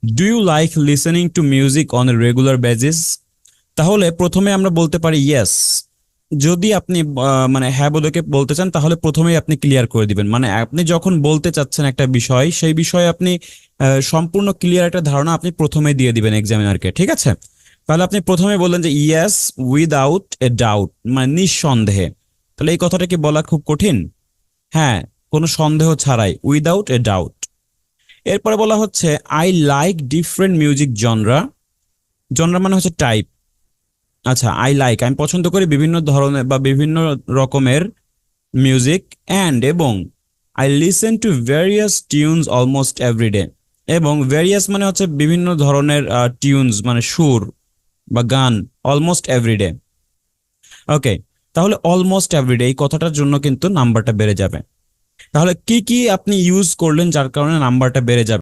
Do you like listening to music on a regular basis? তাহলে প্রথমে আমরা বলতে পারি ইয়েস। যদি আপনি মানে হ্যাঁ বোধকে বলতে চান তাহলে প্রথমেই আপনি ক্লিয়ার করে দিবেন, মানে আপনি যখন বলতে চাচ্ছেন একটা বিষয়, সেই বিষয়ে আপনি সম্পূর্ণ ক্লিয়ার একটা ধারণা আপনি প্রথমে দিয়ে দিবেন এক্সামিনারকে, ঠিক আছে? তাহলে আপনি প্রথমে বললেন যে ইয়েস উইদাউট এ ডাউট, মানে নিঃসন্দেহে। তাহলে এই কথাটা কি বলা খুব কঠিন? হ্যাঁ, কোনো সন্দেহ ছাড়াই, উইদাউট এ ডাউট। এরপরে বলা হচ্ছে I like different music genre. Genre মানে হচ্ছে টাইপ। আচ্ছা, আই লাইক আমি পছন্দ করি বিভিন্ন ধরনের বা বিভিন্ন রকমের মিউজিক, অ্যান্ড এবং I listen to various tunes almost everyday. এবং ভেরিয়াস মানে হচ্ছে বিভিন্ন ধরনের টিউনস মানে সুর বা গান, অলমোস্ট এভরিডে। ওকে, তাহলে অলমোস্ট এভরিডে এই কথাটার জন্য কিন্তু নাম্বারটা বেড়ে যাবে। তাহলে কি কি আপনি ইউজ করলেন যার কারণে নাম্বারটা বেড়ে যাবে?